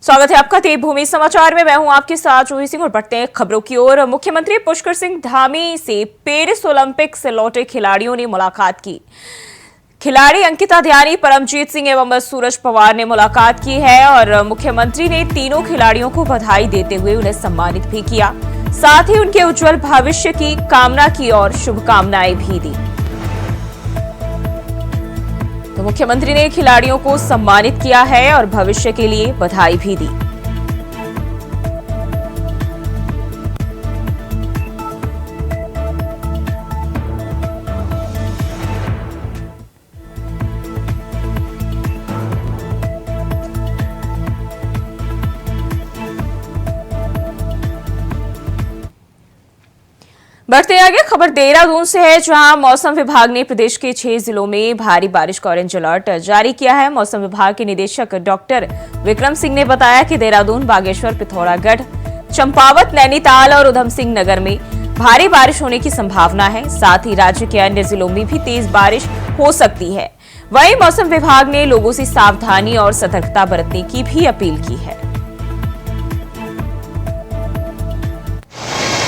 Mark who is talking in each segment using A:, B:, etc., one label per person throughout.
A: स्वागत है आपका देवभूमि समाचार में। मैं हूं आपके साथ जूही सिंह और बढ़ते हैं खबरों की ओर। मुख्यमंत्री पुष्कर सिंह धामी से पेरिस ओलंपिक से लौटे खिलाड़ियों ने मुलाकात की। खिलाड़ी अंकिता ध्यानी, परमजीत सिंह एवं सूरज पवार ने मुलाकात की है और मुख्यमंत्री ने तीनों खिलाड़ियों को बधाई देते हुए उन्हें सम्मानित भी किया। साथ ही उनके उज्जवल भविष्य की कामना की और शुभकामनाएं भी दी। तो मुख्यमंत्री ने खिलाड़ियों को सम्मानित किया है और भविष्य के लिए बधाई भी दी। बढ़ते आगे, खबर देहरादून से है, जहां मौसम विभाग ने प्रदेश के 6 जिलों में भारी बारिश का ऑरेंज अलर्ट जारी किया है। मौसम विभाग के निदेशक डॉक्टर विक्रम सिंह ने बताया कि देहरादून, बागेश्वर, पिथौरागढ़, चंपावत, नैनीताल और उधम सिंह नगर में भारी बारिश होने की संभावना है। साथ ही राज्य के अन्य जिलों में भी तेज बारिश हो सकती है। वहीं मौसम विभाग ने लोगों से सावधानी और सतर्कता बरतने की भी अपील की है।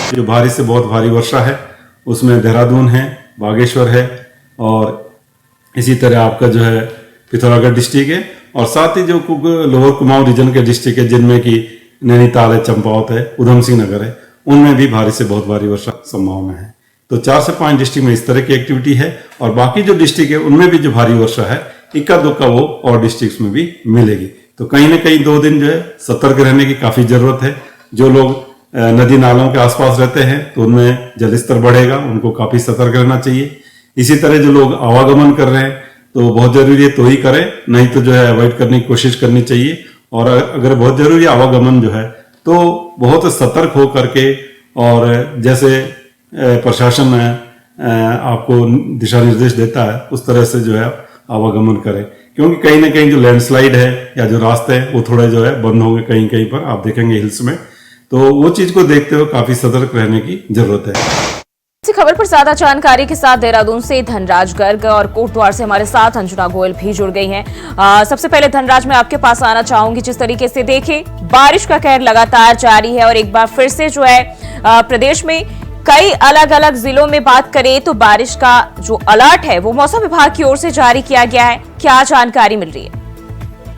B: जो भारी से बहुत भारी वर्षा है उसमें देहरादून है, बागेश्वर है और इसी तरह आपका जो है पिथौरागढ़ डिस्ट्रिक्ट है और साथ ही जो लोअर कुमाऊं रीजन के डिस्ट्रिक्ट है जिनमें कि नैनीताल है, चंपावत है, उधम सिंह नगर है, उनमें भी भारी से बहुत भारी वर्षा संभावना है। तो 4 से 5 डिस्ट्रिक्ट में इस तरह की एक्टिविटी है और बाकी जो डिस्ट्रिक्ट है उनमें भी जो भारी वर्षा है इक्का दुक्का वो और डिस्ट्रिक्ट में भी मिलेगी। तो कहीं ना कहीं 2 दिन जो है सतर्क रहने की काफी जरूरत है। जो लोग नदी नालों के आसपास रहते हैं तो उनमें जलस्तर बढ़ेगा, उनको काफी सतर्क रहना चाहिए। इसी तरह जो लोग आवागमन कर रहे हैं तो बहुत जरूरी है तो ही करें, नहीं तो जो है अवॉइड करने की कोशिश करनी चाहिए। और अगर बहुत जरूरी आवागमन जो है तो बहुत सतर्क हो करके और जैसे प्रशासन आपको दिशा निर्देश देता है उस तरह से जो है आवागमन करें, क्योंकि कहीं ना कहीं जो लैंडस्लाइड है या जो रास्ते हैं वो थोड़े जो है बंद होंगे कहीं कहीं पर, आप देखेंगे हिल्स में, तो वो चीज को देखते हुए काफी सतर्क रहने की जरूरत है।
A: इसी खबर पर ज्यादा जानकारी के साथ देहरादून से धनराज गर्ग और कोटद्वार से हमारे साथ अंजुना गोयल भी जुड़ गई हैं। सबसे पहले धनराज, मैं आपके पास आना चाहूंगी। जिस तरीके से देखें, बारिश का कहर लगातार जारी है और एक बार फिर से जो है प्रदेश में कई अलग अलग जिलों में बात करें तो बारिश का जो अलर्ट है वो मौसम विभाग की ओर से जारी किया गया है। क्या जानकारी मिल रही है?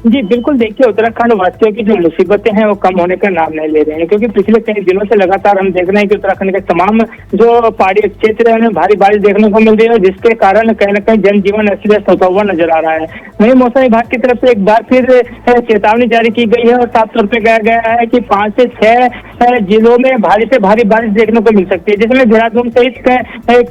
C: जी बिल्कुल, देखिए उत्तराखंड वासियों की जो मुसीबतें हैं वो कम होने का नाम नहीं ले रहे हैं, क्योंकि पिछले कई दिनों से लगातार हम देख रहे हैं कि उत्तराखंड के तमाम जो पहाड़ी क्षेत्र है उनमें भारी बारिश देखने को मिल रही है, जिसके कारण कहीं न कहीं जनजीवन अस्त व्यस्त होता हुआ नजर आ रहा है। वहीं मौसम विभाग की तरफ से एक बार फिर चेतावनी जारी की गई है और साफ तौर पर कहा गया है कि 5 से 6 जिलों में भारी से भारी बारिश देखने को मिल सकती है, जिसमें देहरादून सहित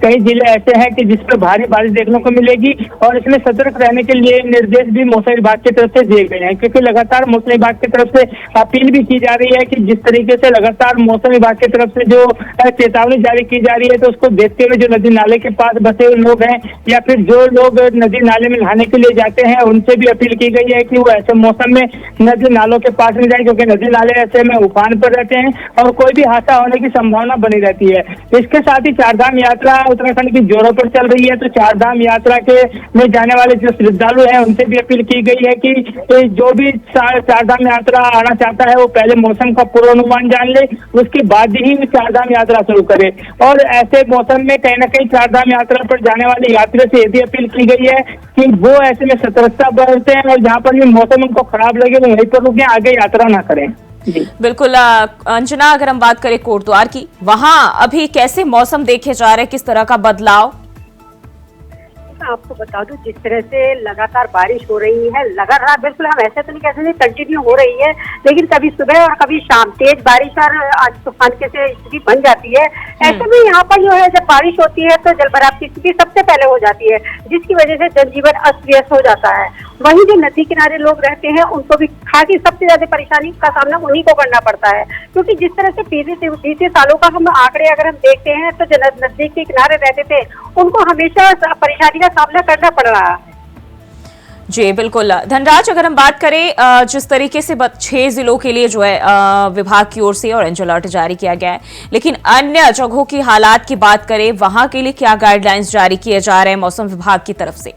C: कई जिले ऐसे हैं कि जिस पर भारी बारिश देखने को मिलेगी और इसमें सतर्क रहने के लिए निर्देश भी मौसम विभाग की तरफ से दिए गए हैं। क्योंकि लगातार मौसम विभाग की तरफ से अपील भी की जा रही है कि जिस तरीके से लगातार मौसम विभाग की तरफ से जो चेतावनी जारी की जा रही है तो उसको देखते हुए जो नदी नाले के पास बसे हुए लोग हैं या फिर जो लोग नदी नाले में नहाने के लिए जाते हैं उनसे भी अपील की गई है कि वो ऐसे मौसम में नदी नालों के पास नहीं जाए, क्योंकि नदी नाले ऐसे में उफान पर रहते हैं और कोई भी हादसा होने की संभावना बनी रहती है। इसके साथ ही चारधाम यात्रा उत्तराखंड की जोरों पर चल रही है, तो चारधाम यात्रा के में जाने वाले जो श्रद्धालु हैं उनसे भी अपील की गई है कि जो भी चारधाम यात्रा आना चाहता है वो पहले मौसम का पूर्वानुमान जान ले, उसके बाद ही चारधाम यात्रा शुरू करे। और ऐसे मौसम में कहीं ना कहीं चारधाम यात्रा पर जाने वाले यात्रियों से यदि अपील की गई है कि वो ऐसे में सतर्कता बरतें और जहाँ पर भी मौसम उनको खराब लगे वो वहीं पर रुकें, आगे यात्रा ना करें।
A: बिल्कुल अंजना, अगर हम बात करें कोटद्वार की, वहां अभी कैसे मौसम देखे जा रहे हैं, किस तरह का बदलाव?
D: आपको बता दूं, जिस तरह से लगातार बारिश हो रही है, लगातार, बिल्कुल हम ऐसे तो नहीं कह सकते कंटिन्यू हो रही है, लेकिन कभी सुबह और कभी शाम तेज बारिश और तूफान के से स्थिति बन जाती है। ऐसे में यहाँ पर जो है जब बारिश होती है तो जलभराव की स्थिति सबसे पहले हो जाती है, जिसकी वजह से जनजीवन अस्त व्यस्त हो जाता है। वहीं जो नदी किनारे लोग रहते हैं उनको भी खासी सबसे ज्यादा परेशानी का सामना उन्हीं को करना पड़ता है, क्योंकि जिस तरह से बीते सालों का हम आंकड़े अगर हम देखते हैं तो जो नदी के किनारे रहते थे उनको हमेशा परेशानी का सामना करना पड़ रहा है।
A: जी बिल्कुल धनराज, अगर हम बात करें जिस तरीके से 6 जिलों के लिए जो है विभाग की ओर से ऑरेंज अलर्ट जारी किया गया है, लेकिन अन्य जगहों की हालात की बात करें, वहां के लिए क्या गाइडलाइंस जारी किए जा रहे हैं मौसम विभाग की तरफ से?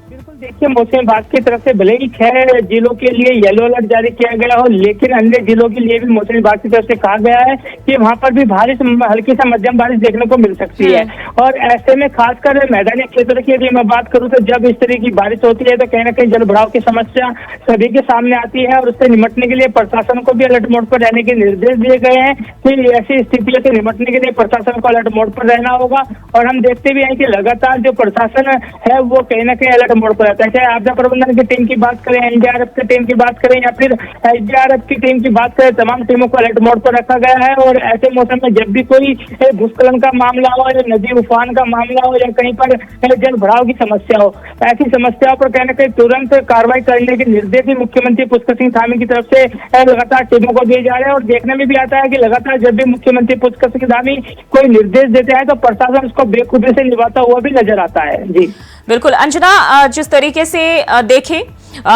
C: बिल्कुल देखिए, मौसम विभाग की तरफ से भले ही 6 जिलों के लिए येलो अलर्ट जारी किया गया हो, लेकिन अन्य जिलों के लिए भी मौसम विभाग की तरफ से कहा गया है कि वहां पर भी बारिश, हल्की से मध्यम बारिश देखने को मिल सकती है। और ऐसे में खासकर मैदानी क्षेत्र की यदि मैं बात करूं तो जब इस तरह की बारिश होती है तो कहीं ना कहीं जल भराव की समस्या सभी के सामने आती है और उससे निपटने के लिए प्रशासन को भी अलर्ट मोड पर रहने के निर्देश दिए गए हैं कि ऐसी स्थितियों से निपटने के लिए प्रशासन को अलर्ट मोड पर रहना होगा। और हम देखते भी हैं कि लगातार जो प्रशासन है वो कहीं ना कहीं अलर्ट मोड पर रहता है, चाहे आपदा प्रबंधन की टीम की बात करें, एनडीआरएफ की टीम की बात करें या फिर एसडीआरएफ की टीम की बात करें, तमाम टीमों को अलर्ट मोड पर रखा गया है। और ऐसे मौसम में जब भी कोई भूस्खलन का मामला हो या नदी उफान का मामला हो या कहीं पर जल भराव की समस्या हो, ऐसी समस्याओं पर कहीं ना कहीं तुरंत कार्रवाई करने के निर्देश भी मुख्यमंत्री पुष्कर सिंह धामी की तरफ से लगातार टीमों को दिए जा रहे हैं। और देखने में भी आता है कि लगातार जब भी मुख्यमंत्री पुष्कर सिंह धामी कोई निर्देश देते हैं तो प्रशासन उसको बेखूबी से निभाता हुआ भी नजर आता है। जी
A: बिल्कुल अंजना, जिस तरीके से देखें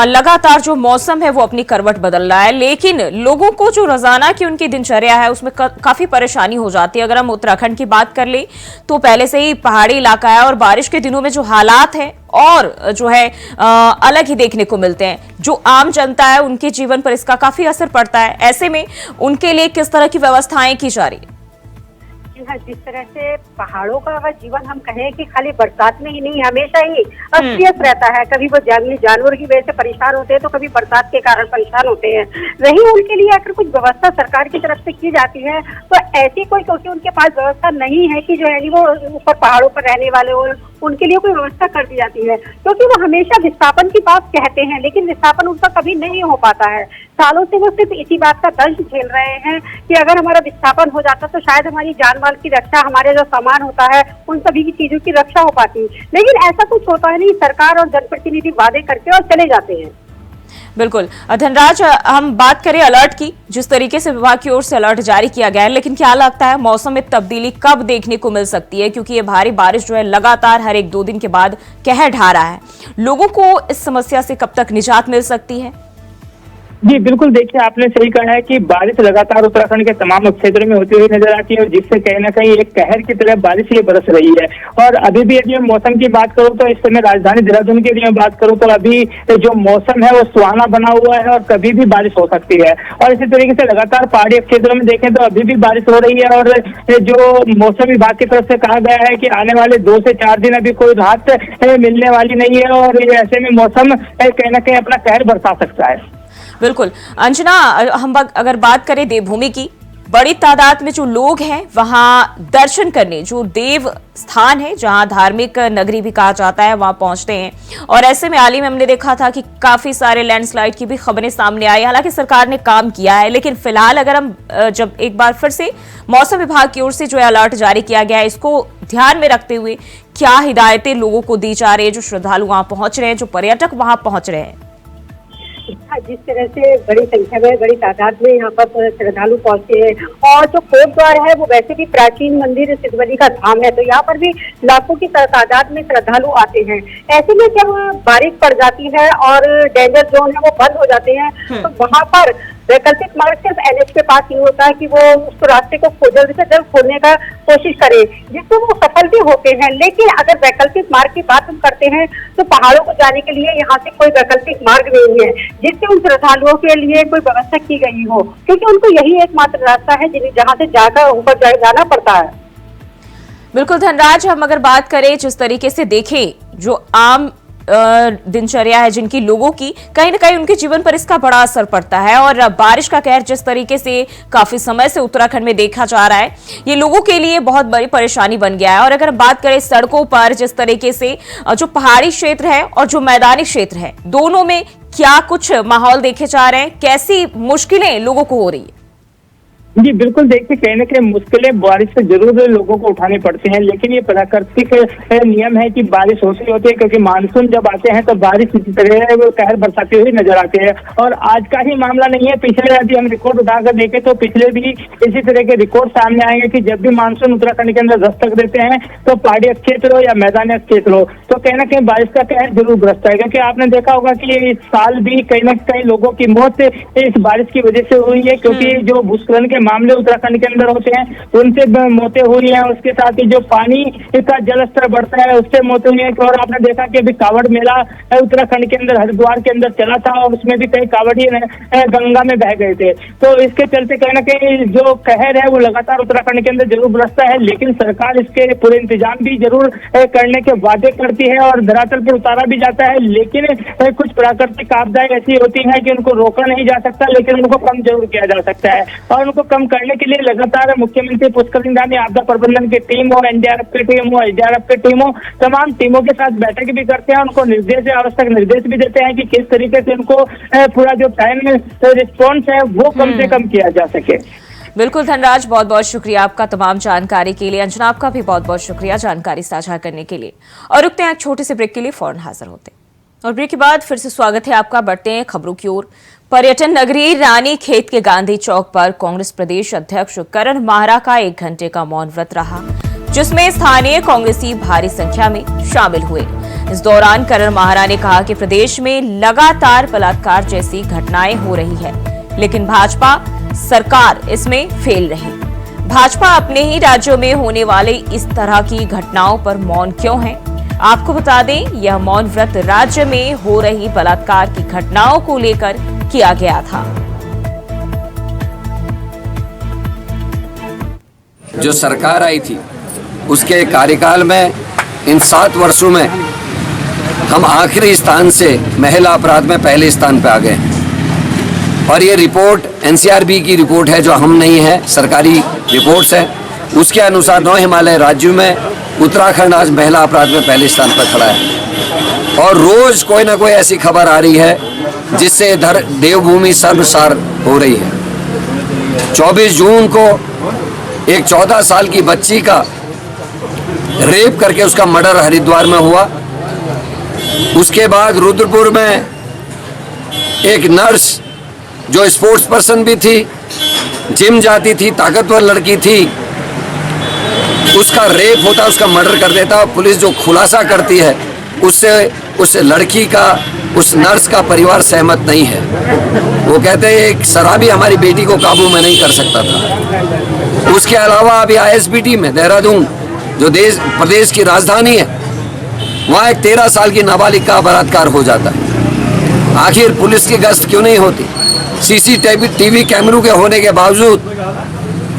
A: लगातार जो मौसम है वो अपनी करवट बदल रहा है, लेकिन लोगों को जो रोजाना की उनकी दिनचर्या है उसमें काफी परेशानी हो जाती है। अगर हम उत्तराखंड की बात कर ले तो पहले से ही पहाड़ी इलाका है और बारिश के दिनों में जो हालात हैं और जो है अलग ही देखने को मिलते हैं। जो आम जनता है उनके जीवन पर इसका काफी असर पड़ता है। ऐसे में उनके लिए किस तरह की व्यवस्थाएं की जा रही है?
D: हाँ, जिस तरह से पहाड़ों का अगर जीवन हम कहें कि खाली बरसात में ही नहीं, हमेशा ही अस्त रहता है। कभी वो जंगली जानवर की वजह से परेशान होते हैं तो कभी बरसात के कारण परेशान होते हैं। वहीं उनके लिए अगर कुछ व्यवस्था सरकार की तरफ से की जाती है तो ऐसी कोई, क्योंकि उनके पास व्यवस्था नहीं है कि जो है वो ऊपर पहाड़ों पर रहने वाले हो, उनके लिए कोई व्यवस्था कर दी जाती है। क्योंकि वो हमेशा विस्थापन की बात कहते हैं लेकिन विस्थापन उनका कभी नहीं हो पाता है। सालों से वो सिर्फ इसी बात का दर्द झेल रहे हैं कि अगर हमारा विस्थापन हो जाता तो शायद हमारी जान माल की रक्षा, हमारे जो सामान होता है उन सभी की चीजों की रक्षा हो पाती, लेकिन ऐसा कुछ होता है नहीं। सरकार और जनप्रतिनिधि वादे करके और चले जाते हैं।
A: बिल्कुल धनराज, हम बात करें अलर्ट की, जिस तरीके से विभाग की ओर से अलर्ट जारी किया गया है, लेकिन क्या लगता है मौसम में तब्दीली कब देखने को मिल सकती है? क्योंकि ये भारी बारिश जो है लगातार हर 1-2 दिन के बाद कहर ढा रहा है। लोगों को इस समस्या से कब तक निजात मिल सकती है?
C: जी बिल्कुल, देखिए आपने सही कहा है कि बारिश लगातार उत्तराखंड के तमाम क्षेत्रों में होती हुई नजर आती है और जिससे कहीं ना कहीं एक कहर की तरह बारिश ये बरस रही है। और अभी भी यदि मौसम की बात करूं तो इस समय राजधानी देहरादून की यदि मैं बात करूं तो अभी जो मौसम है वो सुहाना बना हुआ है और कभी भी बारिश हो सकती है। और इसी तरीके से लगातार पहाड़ी क्षेत्रों में देखें तो अभी भी बारिश हो रही है और जो मौसम विभाग की तरफ से कहा गया है कि आने वाले 2 से 4 दिन अभी कोई राहत मिलने वाली नहीं है और ऐसे में मौसम कहीं ना कहीं अपना कहर बरसा सकता है।
A: बिल्कुल अंजना, हम अगर बात करें देवभूमि की, बड़ी तादाद में जो लोग हैं वहां दर्शन करने, जो देव स्थान है जहां धार्मिक नगरी भी कहा जाता है, वहां पहुंचते हैं। और ऐसे में हाल ही में हमने देखा था कि काफी सारे लैंडस्लाइड की भी खबरें सामने आई। हालांकि सरकार ने काम किया है, लेकिन फिलहाल अगर हम जब एक बार फिर से मौसम विभाग की ओर से जो है अलर्ट जारी किया गया है, इसको ध्यान में रखते हुए क्या हिदायतें लोगों को दी जा रही है, जो श्रद्धालु वहां पहुंच रहे हैं, जो पर्यटक वहां पहुंच रहे हैं?
D: जिस तरह से बड़ी संख्या में, बड़ी तादाद में यहाँ पर श्रद्धालु पहुंचे हैं और जो कोट द्वार है वो वैसे भी प्राचीन मंदिर सिद्धवली का धाम है, तो यहाँ पर भी लाखों की तादाद में श्रद्धालु आते हैं। ऐसे में जब बारिश पड़ जाती है और डेंजर जोन है वो बंद हो जाते हैं तो वहाँ पर वैकल्पिक मार्ग सिर्फ एनएच के पास ये होता है कि वो उस रास्ते को जल्द से जल्द खोलने का कोशिश करे, जिससे वो सफल भी होते हैं। लेकिन अगर वैकल्पिक मार्ग की बात हम करते हैं तो पहाड़ों को जाने के लिए यहाँ से कोई वैकल्पिक मार्ग नहीं है जिससे उन श्रद्धालुओं के लिए कोई व्यवस्था की गई हो, क्योंकि उनको यही एकमात्र रास्ता है जहाँ से जाकर ऊपर जाना पड़ता है।
A: बिल्कुल धनराज, हम अगर बात करें जिस तरीके से देखें जो आम दिनचर्या है जिनकी लोगों की, कहीं ना कहीं उनके जीवन पर इसका बड़ा असर पड़ता है। और बारिश का कहर जिस तरीके से काफी समय से उत्तराखंड में देखा जा रहा है, ये लोगों के लिए बहुत बड़ी परेशानी बन गया है। और अगर बात करें सड़कों पर जिस तरीके से जो पहाड़ी क्षेत्र है और जो मैदानी क्षेत्र है, दोनों में क्या कुछ माहौल देखे जा रहे हैं? कैसी मुश्किलें लोगों को हो रही है?
C: जी बिल्कुल, देखिए कहीं ना कहीं मुश्किलें बारिश से जरूर लोगों को उठानी पड़ती हैं, लेकिन ये प्राकृतिक नियम है कि बारिश होती होती है, क्योंकि मानसून जब आते हैं तो बारिश इसी तरह वो कहर बरसाती हुई नजर आती है। और आज का ही मामला नहीं है, पिछले यदि हम रिकॉर्ड उठाकर देखें तो पिछले भी इसी तरह के रिकॉर्ड सामने आएंगे कि जब भी मानसून उत्तराखंड के अंदर दस्तक देते हैं तो पहाड़ी क्षेत्र हो या मैदानी क्षेत्र हो तो कहीं ना कहीं बारिश का कहर जरूर बरसता है। क्योंकि आपने देखा होगा कि इस साल भी कहीं ना कहीं लोगों की मौत इस बारिश की वजह से हुई है, क्योंकि जो भूस्खलन के मामले उत्तराखंड के अंदर होते हैं उनसे मौतें हुई हैं। उसके साथ ही जो पानी का जल स्तर बढ़ता है उससे मौतें हुई है। और आपने देखा कि अभी कावड़ मेला उत्तराखंड के अंदर हरिद्वार के अंदर चला था और उसमें भी कई कावड़ी गंगा में बह गए थे। तो इसके चलते कहीं ना कहीं जो कहर है वो लगातार उत्तराखंड के अंदर जरूर बरसता है, लेकिन सरकार इसके पूरे इंतजाम भी जरूर करने के वादे करती है और धरातल पर उतारा भी जाता है। लेकिन कुछ प्राकृतिक आपदाएं ऐसी होती हैं कि उनको रोका नहीं जा सकता, लेकिन उनको कम जरूर किया जा सकता है। और उनको कम करने के लिए लगातार मुख्यमंत्री पुष्कर सिंह धामी आपदा प्रबंधन की टीम हो, एनडीआरएफ की टीम हो, एसडीआरएफ की टीम हो, तमाम टीमों के साथ बैठक भी करते हैं। उनको निर्देश आवश्यक निर्देश भी देते हैं कि किस तरीके से उनको पूरा जो टाइम रिस्पॉन्स है वो कम से कम किया जा सके।
A: बिल्कुल धनराज, बहुत बहुत शुक्रिया आपका तमाम जानकारी के लिए। अंजना, आपका भी बहुत बहुत शुक्रिया जानकारी साझा करने के लिए। और रुकते हैं एक छोटे से ब्रेक के लिए, फौरन हाजिर होते हैं। और ब्रेक के बाद फिर से स्वागत है आपका। बढ़ते हैं खबरों की ओर। पर्यटन नगरी रानीखेत के गांधी चौक पर कांग्रेस प्रदेश अध्यक्ष करण माहरा का 1 घंटे का मौन व्रत रहा, जिसमें स्थानीय कांग्रेसी भारी संख्या में शामिल हुए। इस दौरान करण माहरा ने कहा कि प्रदेश में लगातार बलात्कार जैसी घटनाएं हो रही है, लेकिन भाजपा सरकार इसमें फेल रही। भाजपा अपने ही राज्यों में होने वाले इस तरह की घटनाओं पर मौन क्यों है? आपको बता दें, यह मौन व्रत राज्य में हो रही बलात्कार की घटनाओं को लेकर किया गया था।
E: जो सरकार आई थी उसके कार्यकाल में इन 7 वर्षों में हम आखिरी स्थान से महिला अपराध में पहले स्थान पे आ गए। और ये रिपोर्ट एनसीआरबी की रिपोर्ट है, जो हम नहीं है, सरकारी रिपोर्ट्स है। उसके अनुसार 9 हिमालय राज्यों में उत्तराखंड आज महिला अपराध में पहले स्थान पर खड़ा है। और रोज कोई ना कोई ऐसी खबर आ रही है जिससे इधर देवभूमि सर्वसार हो रही है। 24 जून को एक 14 साल की बच्ची का रेप करके उसका मर्डर हरिद्वार में हुआ। उसके बाद रुद्रपुर में एक नर्स जो स्पोर्ट्स पर्सन भी थी, जिम जाती थी, ताकतवर लड़की थी, उसका रेप होता, उसका मर्डर कर देता। पुलिस जो खुलासा करती है उससे उस लड़की का, उस नर्स का परिवार सहमत नहीं है। वो कहते हैं एक शराबी हमारी बेटी को काबू में नहीं कर सकता था। उसके अलावा अभी आईएसबीटी में देहरादून, जो प्रदेश की राजधानी है, वहाँ एक 13 साल की नाबालिग का बलात्कार हो जाता है। आखिर पुलिस की गश्त क्यों नहीं होती? सीसीटीवी कैमरों के होने के बावजूद,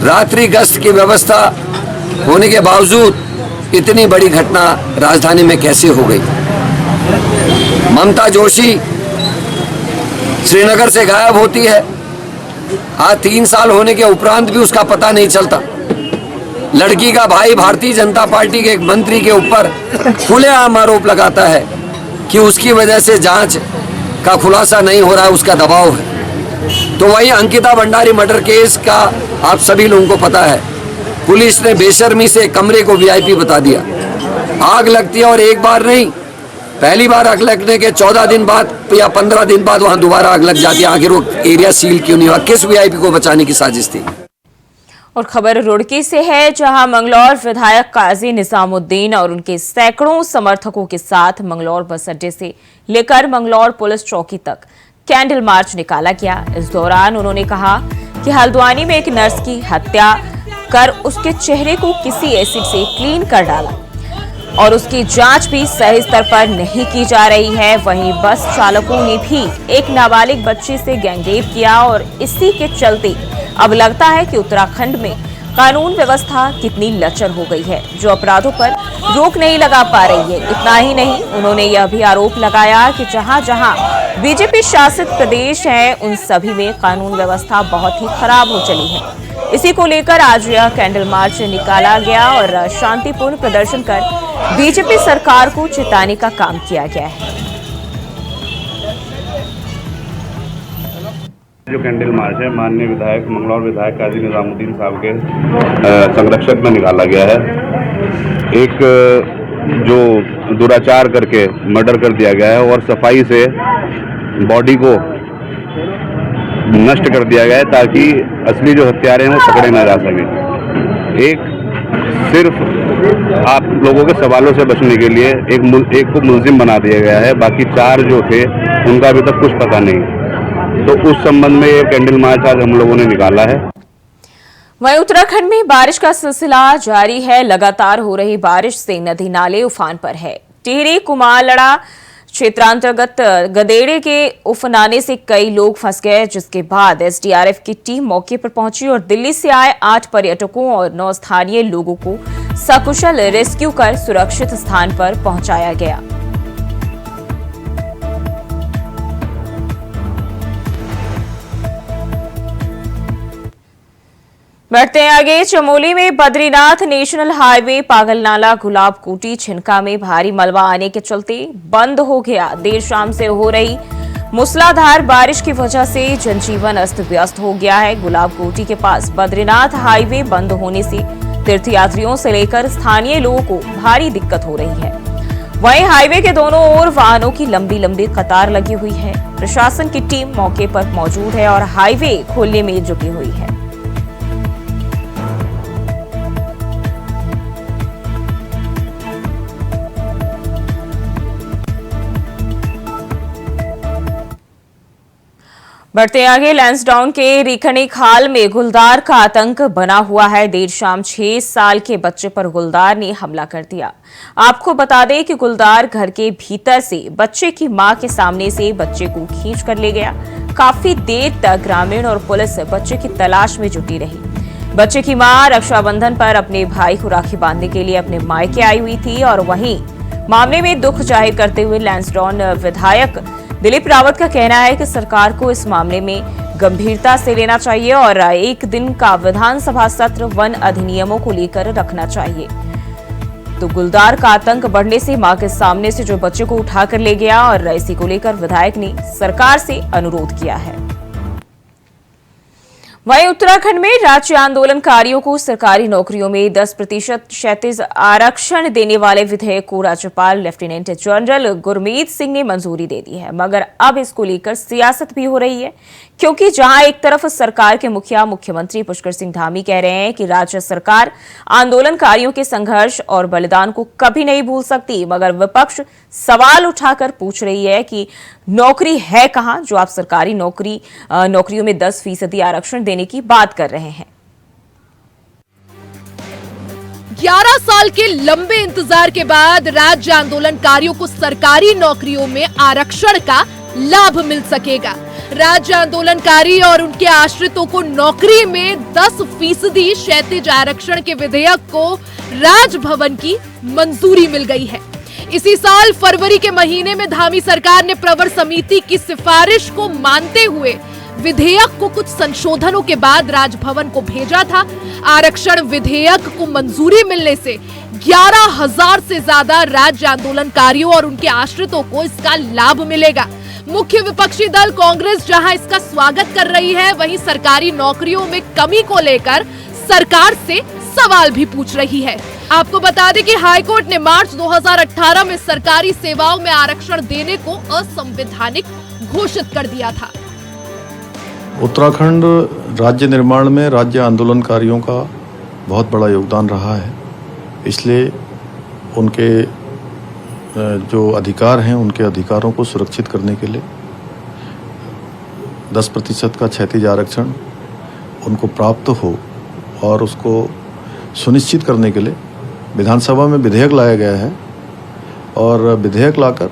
E: रात्रि गश्त की व्यवस्था होने के बावजूद इतनी बड़ी घटना राजधानी में कैसे हो गई? ममता जोशी श्रीनगर से गायब होती है, आज 3 साल होने के उपरांत भी उसका पता नहीं चलता। लड़की का भाई भारतीय जनता पार्टी के एक मंत्री के ऊपर खुलेआम आरोप लगाता है कि उसकी वजह से जांच का खुलासा नहीं हो रहा है, उसका दबाव है। तो वही अंकिता भंडारी मर्डर केस का आप सभी लोगों को पता है, पुलिस ने बेशर्मी से कमरे को वीआईपी बता दिया। आग लगती है और एक बार नहीं, पहली बार आग लगने के 14 दिन बाद या 15 दिन बाद वहां दोबारा आग लग जाती है। आखिर वो एरिया सील क्यों नहीं हुआ? किस वीआईपी को बचाने की साजिश थी?
A: और खबर रुड़की से है, जहां मंगलौर विधायक काजी निजामुद्दीन और उनके सैकड़ों समर्थकों के साथ मंगलौर बस अड्डे से लेकर मंगलौर पुलिस चौकी तक कैंडल मार्च निकाला गया। इस दौरान उन्होंने कहा कि हल्द्वानी में एक नर्स की हत्या कर उसके चेहरे को किसी एसिड से क्लीन कर डाला और उसकी जांच भी सही स्तर पर नहीं की जा रही है। वहीं बस चालकों ने भी एक नाबालिग बच्ची से गैंगरेप किया और इसी के चलते अब लगता है कि उत्तराखंड में कानून व्यवस्था कितनी लचर हो गई है, जो अपराधों पर रोक नहीं लगा पा रही है। इतना ही नहीं, उन्होंने यह भी आरोप लगाया कि जहां जहां बीजेपी शासित प्रदेश है उन सभी में कानून व्यवस्था बहुत ही खराब हो चली है। इसी को लेकर आज यह कैंडल मार्च निकाला गया और शांतिपूर्ण प्रदर्शन कर बीजेपी सरकार को चिताने का काम किया गया है।
F: जो कैंडल मार्च है माननीय विधायक मंगलौर विधायक काजी निजामुद्दीन साहब के संरक्षक में निकाला गया है। एक जो दुराचार करके मर्डर कर दिया गया है और सफाई से बॉडी को नष्ट कर दिया गया है ताकि असली जो हत्यारे हैं वो पकड़े ना जा सकें। एक सिर्फ आप लोगों के सवालों से बचने के लिए एक को मुलजिम बना दिया गया है, बाकी 4 जो थे उनका अभी तक कुछ पता नहीं। तो उस संबंध में ये कैंडल मार्च आज हम लोगों ने निकाला है।
A: वहीं उत्तराखंड में बारिश का सिलसिला जारी है। लगातार हो रही बारिश से नदी नाले उफान पर है। टिहरी कुमारलड़ा क्षेत्रांतर्गत गदेड़े के उफनाने से कई लोग फंस गए, जिसके बाद एसडीआरएफ की टीम मौके पर पहुंची और दिल्ली से आए 8 पर्यटकों और 9 स्थानीय लोगों को सकुशल रेस्क्यू कर सुरक्षित स्थान पर पहुंचाया गया। बढ़ते हैं आगे। चमोली में बद्रीनाथ नेशनल हाईवे पागलनाला गुलाब कोटी छिनका में भारी मलबा आने के चलते बंद हो गया। देर शाम से हो रही मूसलाधार बारिश की वजह से जनजीवन अस्त व्यस्त हो गया है। गुलाब कोटी के पास बद्रीनाथ हाईवे बंद होने से तीर्थयात्रियों से लेकर स्थानीय लोगों को भारी दिक्कत हो रही है। वहीं हाईवे के दोनों ओर वाहनों की लंबी लंबी कतार लगी हुई है। प्रशासन की टीम मौके पर मौजूद है और हाईवे खोलने में जुटी हुई है। बढ़ते आगे। लैंसडाउन के रीखणी खाल में गुलदार का आतंक बना हुआ है। देर शाम 6 साल के बच्चे पर गुलदार ने हमला कर दिया। आपको बता दें कि गुलदार घर के भीतर से बच्चे की मां के सामने से बच्चे को खींच कर ले गया। काफी देर तक ग्रामीण और पुलिस बच्चे की तलाश में जुटी रही। बच्चे की मां रक्षाबंधन पर अपने भाई को राखी बांधने के लिए अपने मायके आई हुई थी और वहीं मामले में दुख जाहिर करते हुए लैंसडाउन विधायक दिलीप रावत का कहना है कि सरकार को इस मामले में गंभीरता से लेना चाहिए और 1 दिन का विधानसभा सत्र वन अधिनियमों को लेकर रखना चाहिए। तो गुलदार का आतंक बढ़ने से मां के सामने से जो बच्चे को उठाकर ले गया और इसी को लेकर विधायक ने सरकार से अनुरोध किया है। वहीं उत्तराखंड में राज्य आंदोलनकारियों को सरकारी नौकरियों में 10% क्षैतिज आरक्षण देने वाले विधेयक को राज्यपाल लेफ्टिनेंट जनरल गुरमीत सिंह ने मंजूरी दे दी है। मगर अब इसको लेकर सियासत भी हो रही है, क्योंकि जहां एक तरफ सरकार के मुखिया मुख्यमंत्री पुष्कर सिंह धामी कह रहे हैं कि राज्य सरकार आंदोलनकारियों के संघर्ष और बलिदान को कभी नहीं भूल सकती, मगर विपक्ष सवाल उठाकर पूछ रही है कि नौकरी है कहां जो आप सरकारी नौकरियों में 10% आरक्षण देने की बात कर रहे हैं।
G: 11 साल के लंबे इंतजार के बाद राज्य आंदोलनकारियों को सरकारी नौकरियों में आरक्षण का लाभ मिल सकेगा। राज्य आंदोलनकारी और उनके आश्रितों को नौकरी में 10% क्षैतिज आरक्षण के विधेयक को राजभवन की मंजूरी मिल गई है। इसी साल फरवरी के महीने में धामी सरकार ने प्रवर समिति की सिफारिश को मानते हुए विधेयक को कुछ संशोधनों के बाद राजभवन को भेजा था। आरक्षण विधेयक को मंजूरी मिलने से 11,000 से ज्यादा राज्य आंदोलनकारियों और उनके आश्रितों को इसका लाभ मिलेगा। मुख्य विपक्षी दल कांग्रेस जहां इसका स्वागत कर रही है, वहीं सरकारी नौकरियों में कमी को लेकर सरकार से सवाल भी पूछ रही है। आपको बता दें कि हाईकोर्ट ने मार्च 2018 में सरकारी सेवाओं में आरक्षण देने को असंवैधानिक घोषित कर दिया था।
H: उत्तराखंड राज्य निर्माण में राज्य आंदोलनकारियों का बहुत बड़ा योगदान रहा है, इसलिए उनके जो अधिकार हैं उनके अधिकारों को सुरक्षित करने के लिए 10% का क्षैतिज आरक्षण उनको प्राप्त हो और उसको सुनिश्चित करने के लिए विधानसभा में विधेयक लाया गया है और विधेयक लाकर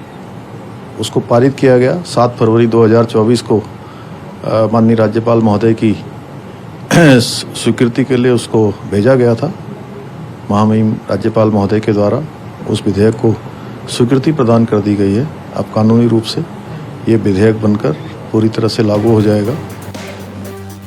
H: उसको पारित किया गया। 7 फरवरी 2024 को माननीय राज्यपाल महोदय की स्वीकृति के लिए उसको भेजा गया था। महामहिम राज्यपाल महोदय के द्वारा उस विधेयक को स्वीकृति प्रदान कर दी गई है। अब कानूनी रूप से ये विधेयक बनकर पूरी तरह से लागू हो जाएगा।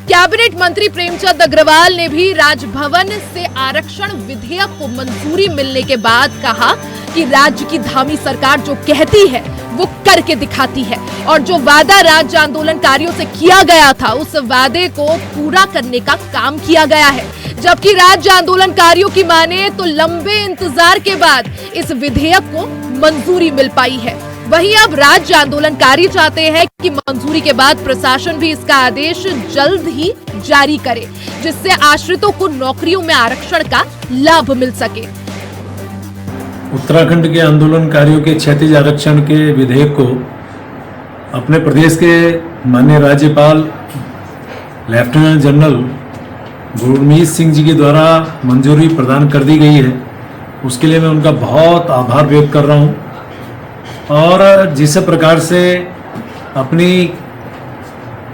G: कैबिनेट मंत्री प्रेमचंद अग्रवाल ने भी राजभवन से आरक्षण विधेयक को मंजूरी मिलने के बाद कहा कि राज्य की धामी सरकार जो कहती है वो करके दिखाती है और जो वादा राज्य आंदोलनकारियों से किया गया था उस वादे को पूरा करने का काम किया गया है। जबकि राज्य आंदोलनकारियों की माने तो लंबे इंतजार के बाद इस विधेयक को मंजूरी मिल पाई है। वहीं अब राज्य आंदोलनकारी चाहते हैं कि मंजूरी के बाद प्रशासन भी इसका आदेश जल्द ही जारी करे, जिससे आश्रितों को नौकरियों में आरक्षण का लाभ मिल सके।
I: उत्तराखंड के आंदोलनकारियों के क्षैतिज आरक्षण के विधेयक को अपने प्रदेश के माननीय राज्यपाल लेफ्टिनेंट जनरल गुरमीत सिंह जी के द्वारा मंजूरी प्रदान कर दी गई है, उसके लिए मैं उनका बहुत आभार व्यक्त कर रहा हूं। और जिस प्रकार से अपनी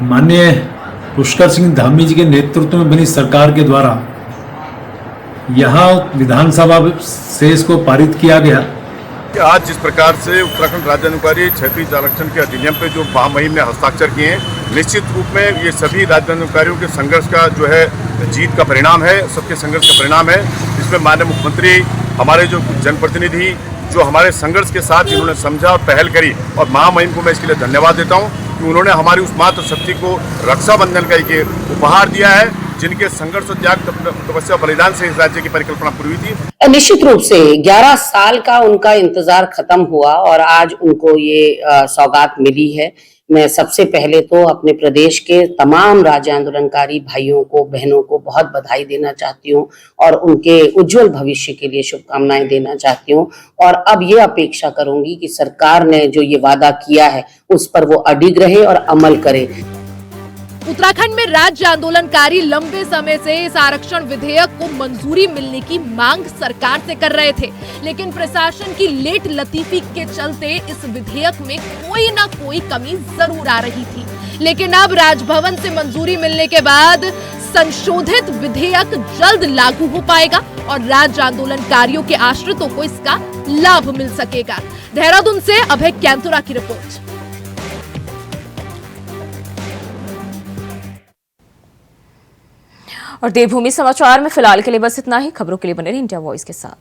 I: माननीय पुष्कर सिंह धामी जी के नेतृत्व में बनी सरकार के द्वारा यहाँ विधानसभा से इसको पारित किया गया।
J: आज जिस प्रकार से उत्तराखंड राज्यानुकारी क्षेत्रीय आरक्षण के अधिनियम पे जो महामहिम ने हस्ताक्षर किए हैं, निश्चित रूप में ये सभी राज्यानुकारियों के संघर्ष का जो है जीत का परिणाम है, सबके संघर्ष का परिणाम है। इसमें माननीय मुख्यमंत्री, हमारे जो कुछ जनप्रतिनिधि जो हमारे संघर्ष के साथ इन्होंने समझा और पहल करी, और महामहिम को मैं इसके लिए धन्यवाद देता हूँ कि उन्होंने हमारी उस मातृ शक्ति को रक्षाबंधन का एक उपहार दिया है, जिनके संघर्ष और त्याग तपस्या बलिदान से इस राज्य की परिकल्पना पूरी हुई थी।
K: निश्चित रूप से 11 साल का उनका इंतजार खत्म हुआ और आज उनको ये सौगात मिली है। मैं सबसे पहले तो अपने प्रदेश के तमाम राज्य आंदोलनकारी भाइयों को, बहनों को बहुत बधाई देना चाहती हूँ और उनके उज्जवल भविष्य के लिए शुभकामनाएं देना चाहती हूँ। और अब ये अपेक्षा करूंगी कि सरकार ने जो ये वादा किया है उस पर वो अडिग रहे और अमल करे।
G: उत्तराखंड में राज्य आंदोलनकारी लंबे समय से इस आरक्षण विधेयक को मंजूरी मिलने की मांग सरकार से कर रहे थे, लेकिन प्रशासन की लेट लतीफी के चलते इस विधेयक में कोई ना कोई कमी जरूर आ रही थी। लेकिन अब राजभवन से मंजूरी मिलने के बाद संशोधित विधेयक जल्द लागू हो पाएगा और राज्य आंदोलनकारियों के आश्रितों को इसका लाभ मिल सकेगा। देहरादून से अभय कैंतुरा की रिपोर्ट।
A: और देवभूमि समाचार में फिलहाल के लिए बस इतना ही। खबरों के लिए बने रहिए इंडिया वॉइस के साथ।